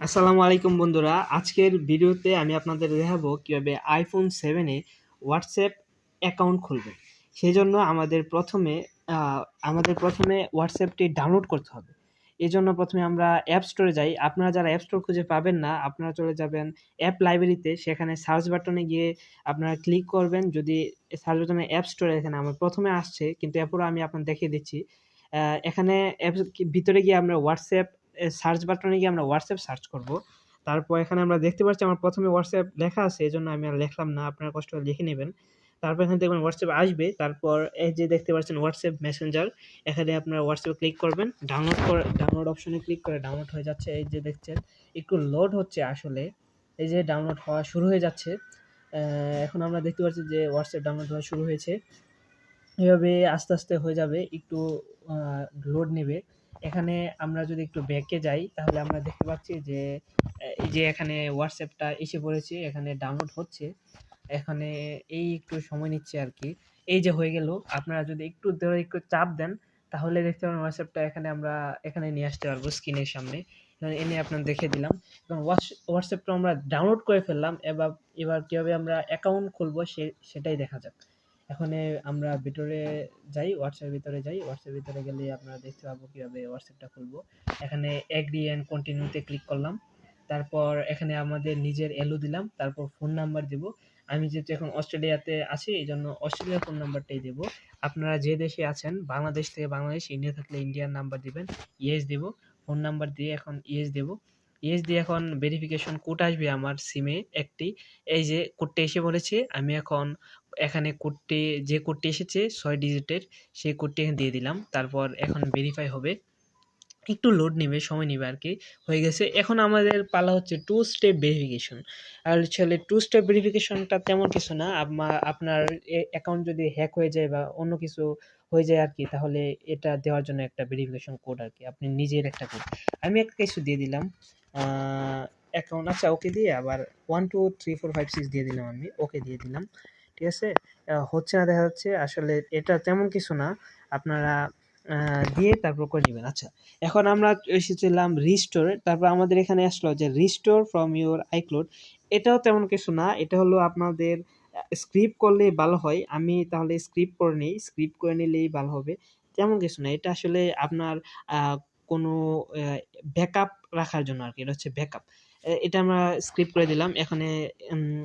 আসসালামু আলাইকুম বন্ধুরা, আজকের ভিডিওতে আমি আপনাদের দেখাবো কিভাবে আইফোন 7-এ হোয়াটসঅ্যাপ অ্যাকাউন্ট খুলবেন। সেই জন্য আমাদের প্রথমে হোয়াটসঅ্যাপটি ডাউনলোড করতে হবে। এই জন্য প্রথমে আমরা অ্যাপ স্টোরে যাই। আপনারা যারা অ্যাপ স্টোর খুঁজে পাবেন না, আপনারা চলে যাবেন অ্যাপ লাইব্রেরিতে। সেখানে সার্চ বাটনে গিয়ে আপনারা ক্লিক করবেন। যদি সার্চ বাটনে অ্যাপ স্টোরে এখানে আমার প্রথমে আসছে, কিন্তু এরপরও আমি আপনাদের দেখিয়ে দিচ্ছি। এখানে অ্যাপস ভিতরে গিয়ে আমরা হোয়াটসঅ্যাপ সার্চ বাটনে গিয়ে আমরা হোয়াটসঅ্যাপ সার্চ করব। তারপর এখানে আমরা দেখতে পাচ্ছি আমার প্রথমে হোয়াটসঅ্যাপ লেখা আছে, এই জন্য আমি আর লিখলাম না, আপনারা কষ্ট করে লিখে নেবেন। তারপর এখানে দেখবেন হোয়াটসঅ্যাপ আসবে। তারপর এই যে দেখতে পাচ্ছেন হোয়াটসঅ্যাপ মেসেঞ্জার, এখানে আপনারা হোয়াটসঅ্যাপে ক্লিক করবেন। ডাউনলোড অপশনে ক্লিক করে ডাউনলোড হয়ে যাচ্ছে। এই যে দেখছেন একটু লোড হচ্ছে আসলে। এই যে ডাউনলোড হওয়া শুরু হয়ে যাচ্ছে। এখন আমরা দেখতে পাচ্ছি যে হোয়াটসঅ্যাপ ডাউনলোড হওয়া শুরু হয়েছে। এভাবে আস্তে আস্তে হয়ে যাবে, একটু লোড নেবে। এখানে আমরা যদি একটু ব্যাকে যাই তাহলে আমরা দেখতে পাচ্ছি যে এই যে এখানে হোয়াটসঅ্যাপটা এসে পড়েছে, এখানে ডাউনলোড হচ্ছে। এখানে এই একটু সময় নিচ্ছে আর কি। এই যে হয়ে গেল। আপনারা যদি একটু ধরে একটু চাপ দেন তাহলে দেখতে পাবেন হোয়াটসঅ্যাপটা এখানে নিয়ে আসতে পারবো স্ক্রিনের সামনে। এখানে এনে আপনার দেখে দিলাম। এবং হোয়াটসঅ্যাপটা আমরা ডাউনলোড করে ফেললাম। এবার কিভাবে আমরা অ্যাকাউন্ট খুলবো সেটাই দেখা যাক। এখানে আমরা ভিতরে যাই, হোয়াটসঅ্যাপের ভিতরে যাই। হোয়াটসঅ্যাপের ভিতরে গেলে আপনারা দেখতে পাবো কিভাবে হোয়াটসঅ্যাপটা খুলবো। এখানে এগ্রি অ্যান্ড কন্টিনিউতে ক্লিক করলাম। তারপর এখানে আমাদের নিজের এলো দিলাম, তারপর ফোন নাম্বার দেব। আমি যেহেতু এখন অস্ট্রেলিয়াতে আছি, এই জন্য অস্ট্রেলিয়ার ফোন নাম্বারটাই দেব। আপনারা যে দেশে আছেন, বাংলাদেশ থেকে বাংলাদেশ, ইন্ডিয়া থাকলে ইন্ডিয়ান নাম্বার দিবেন। ইয়েস দেব। ফোন নাম্বার দিয়ে এখন ইয়েস দেব। ইয়েস দিয়ে এখন ভেরিফিকেশন কোড আসবে আমার সিমে একটি। এই যে কোডটা এসে পড়েছে। আমি এখন এখানে যে কোডটি এসেছে 6 ডিজিটের, সেই কোডটি এখানে দিয়ে দিলাম। তারপর এখন ভেরিফাই হবে। একটু লোড নেবে, সময় নেবে আর কি। হয়ে গেছে। এখন আমাদের পালা হচ্ছে টু স্টেপ ভেরিফিকেশন। আর টু স্টেপ ভেরিফিকেশনটা তেমন কিছু না। আপনার অ্যাকাউন্ট যদি হ্যাক হয়ে যায় বা অন্য কিছু হয়ে যায় আর কি, তাহলে এটা দেওয়ার জন্য একটা ভেরিফিকেশন কোড আর কি, আপনি নিজের একটা কোড। আমি একটা কিছু দিয়ে দিলাম অ্যাকাউন্ট। আচ্ছা, ওকে দিয়ে আবার 1 2 3 4 5 6 দিয়ে দিলাম, আমি ওকে দিয়ে দিলাম। ঠিক আছে। হচ্ছে না দেখা যাচ্ছে। আসলে এটা তেমন কিছু না, আপনারা দিয়ে তারপর করে নেবেন। আচ্ছা, এখন আমরা এসেছিলাম রিস্টোরে। তারপর আমাদের এখানে আসলো যে রিস্টোর ফ্রম ইউর আইক্লাউড। এটাও তেমন কিছু না, এটা হলো আপনাদের স্ক্রিপ্ট করলেই ভালো হয়। আমি তাহলে স্ক্রিপ্ট করে নিই, স্ক্রিপ্ট করে নিলেই ভালো হবে। তেমন কিছু না, এটা আসলে আপনার কোনো ব্যাকআপ রাখার জন্য আর কি। এটা হচ্ছে ব্যাকআপ। এটা আমরা স্ক্রিপ্ট করে দিলাম। এখানে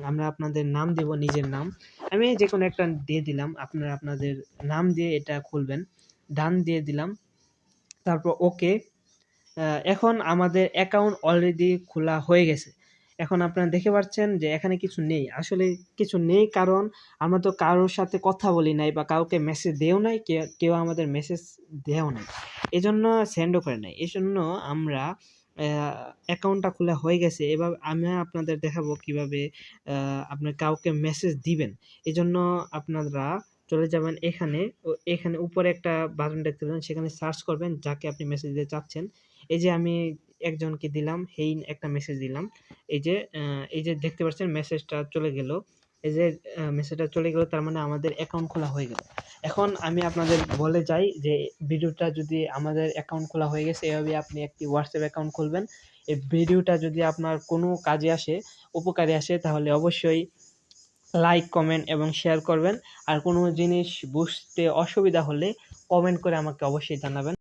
আমরা আপনাদের নাম দেব, নিজের নাম। আমি যে কোনো একটা দিয়ে দিলাম। আপনারা আপনাদের নাম দিয়ে এটা খুলবেন। ডান দিয়ে দিলাম। তারপর ওকে। এখন আমাদের অ্যাকাউন্ট অলরেডি খোলা হয়ে গেছে। এখন আপনারা দেখতে পাচ্ছেন যে এখানে কিছু নেই। আসলে কিছু নেই, কারণ আমরা তো কারোর সাথে কথা বলি নাই বা কাউকে মেসেজ দেও নাই, কেউ আমাদের মেসেজ দেও নাই, এজন্য সেন্ডও করে নাই। এজন্য আমরা অ্যাকাউন্টটা খোলা হয়ে গেছে। এবার আমি আপনাদের দেখাবো কিভাবে আপনার কাউকে মেসেজ দিবেন। এজন্য আপনারা চলে যাবেন এখানে। এখানে উপরে একটা বাটন দেখতে পাবেন, সেখানে সার্চ করবেন যাকে আপনি মেসেজ দিতে চাচ্ছেন। এই যে আমি একজনকে দিলাম, হেইন একটা মেসেজ দিলাম। এই যে দেখতে পাচ্ছেন মেসেজটা চলে গেল। এই যে মেসেজটা চলে গেল, তার মানে আমাদের অ্যাকাউন্ট খোলা হয়ে গেল। এখন আমি আপনাদের বলে যাই যে ভিডিওটা যদি আমাদের অ্যাকাউন্ট খোলা হয়ে গেছে, এভাবে আপনি একটি হোয়াটসঅ্যাপ অ্যাকাউন্ট খুলবেন। এই ভিডিওটা যদি আপনার কোনো কাজে আসে, উপকারে আসে, তাহলে অবশ্যই লাইক, কমেন্ট এবং শেয়ার করবেন। আর কোনো জিনিস বুঝতে অসুবিধা হলে কমেন্ট করে আমাকে অবশ্যই জানাবেন।